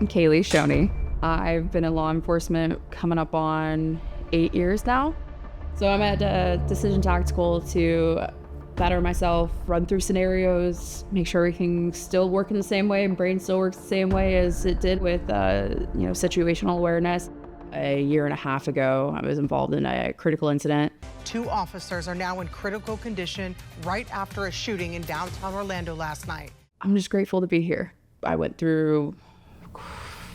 Kaley Shaouni. I've been in law enforcement coming up on 8 years now. So I'm at Decision Tactical to better myself, run through scenarios, make sure everything's still working the same way, brain still works the same way as it did with situational awareness. A year and a half ago, I was involved in a critical incident. 2 officers are now in critical condition right after a shooting in downtown Orlando last night. I'm just grateful to be here. I went through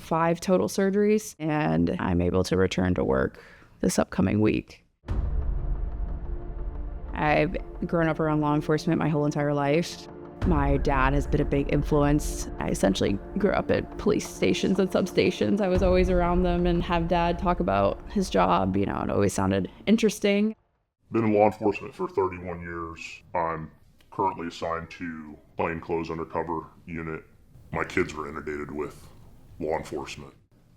5 total surgeries, and I'm able to return to work this upcoming week. I've grown up around law enforcement my whole entire life. My dad has been a big influence. I essentially grew up at police stations and substations. I was always around them and have dad talk about his job. It always sounded interesting. Been in law enforcement for 31 years. I'm currently assigned to plainclothes undercover unit. My kids were inundated with law enforcement.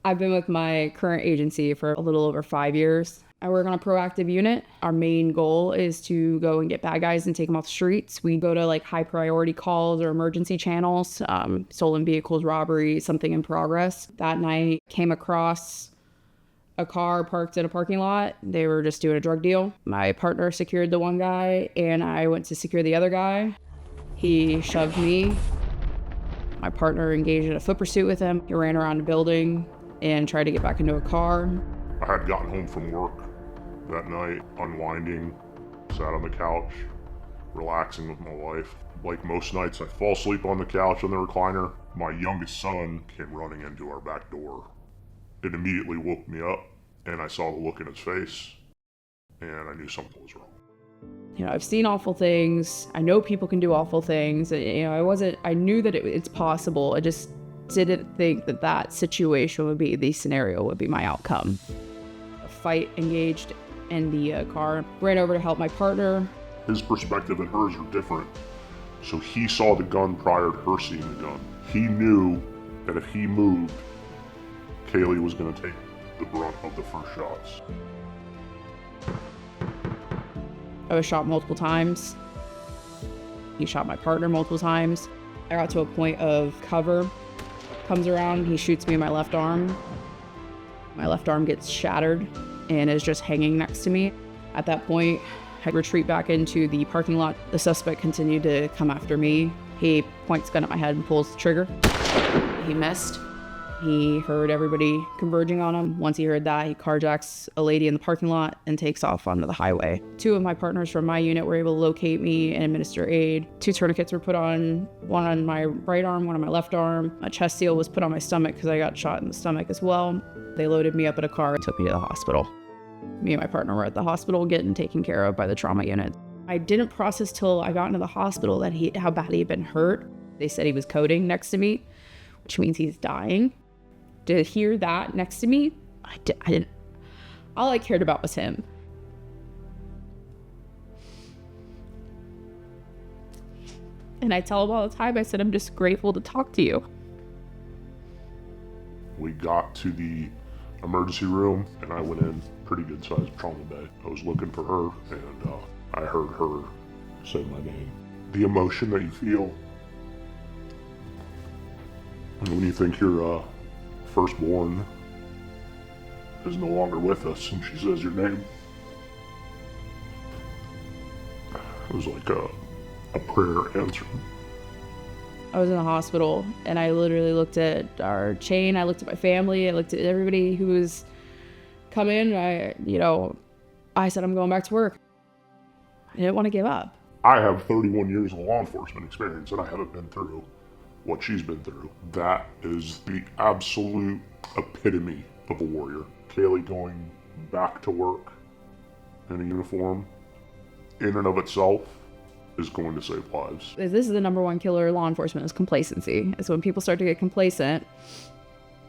I've been with my current agency for a little over 5 years. I work on a proactive unit. Our main goal is to go and get bad guys and take them off the streets. We go to high priority calls or emergency channels, stolen vehicles, robbery, something in progress. That night, came across a car parked in a parking lot. They were just doing a drug deal. My partner secured the one guy and I went to secure the other guy. He shoved me. My partner engaged in a foot pursuit with him. He ran around the building and tried to get back into a car. I had gotten home from work that night, unwinding, sat on the couch, relaxing with my wife. Like most nights, I fall asleep on the couch on the recliner. My youngest son came running into our back door. It immediately woke me up, and I saw the look in his face, and I knew something was wrong. I've seen awful things. I know people can do awful things. I knew that it's possible. I just didn't think that situation would be, the scenario would be my outcome. A fight engaged in the car. Ran over to help my partner. His perspective and hers are different. So he saw the gun prior to her seeing the gun. He knew that if he moved, Kaley was going to take the brunt of the first shots. I was shot multiple times. He shot my partner multiple times. I got to a point of cover. Comes around, he shoots me in my left arm. My left arm gets shattered and is just hanging next to me. At that point, I retreat back into the parking lot. The suspect continued to come after me. He points a gun at my head and pulls the trigger. He missed. He heard everybody converging on him. Once he heard that, he carjacks a lady in the parking lot and takes off onto the highway. 2 of my partners from my unit were able to locate me and administer aid. 2 tourniquets were put on, one on my right arm, one on my left arm. A chest seal was put on my stomach because I got shot in the stomach as well. They loaded me up in a car and took me to the hospital. Me and my partner were at the hospital getting taken care of by the trauma unit. I didn't process till I got into the hospital that how bad he had been hurt. They said he was coding next to me, which means he's dying. To hear that next to me, I didn't. All I cared about was him. And I tell him all the time, I said, I'm just grateful to talk to you. We got to the emergency room, and I went in pretty good sized trauma bay. I was looking for her, and I heard her say my name. The emotion that you feel when you think your firstborn is no longer with us and she says your name. It was like a prayer answered. I was in the hospital and I literally looked at our chain, I looked at my family, I looked at everybody who was coming. I said, I'm going back to work. I didn't want to give up. I have 31 years of law enforcement experience and I haven't been through what she's been through. That is the absolute epitome of a warrior. Kaley going back to work in a uniform, in and of itself, is going to save lives. This is the number one killer of law enforcement, is complacency. It's when people start to get complacent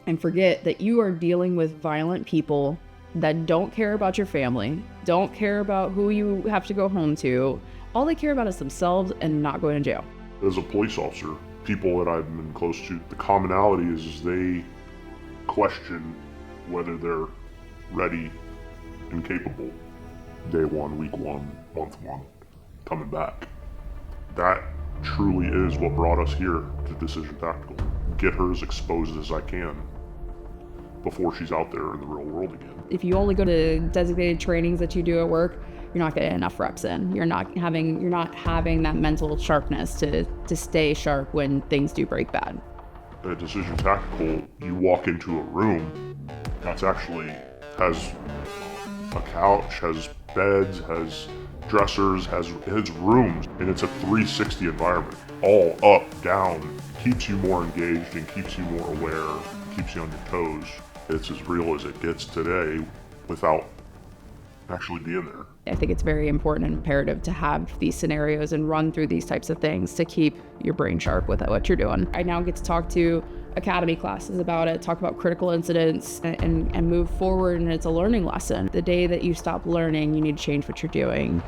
and forget that you are dealing with violent people that don't care about your family, don't care about who you have to go home to. All they care about is themselves and not going to jail. As a police officer, people that I've been close to, the commonality is they question whether they're ready and capable. Day 1, week 1, month 1, coming back. That truly is what brought us here to Decision Tactical. get her as exposed as I can before she's out there in the real world again. If you only go to designated trainings that you do at work, you're not getting enough reps in. You're not having that mental sharpness to stay sharp when things do break bad. At Decision Tactical, you walk into a room that's actually has a couch, has beds, has dressers, has rooms, and it's a 360 environment. All up, down, keeps you more engaged and keeps you more aware, keeps you on your toes. It's as real as it gets today without actually being there. I think it's very important and imperative to have these scenarios and run through these types of things to keep your brain sharp with what you're doing. I now get to talk to academy classes about it, talk about critical incidents, and move forward, and it's a learning lesson. The day that you stop learning, you need to change what you're doing.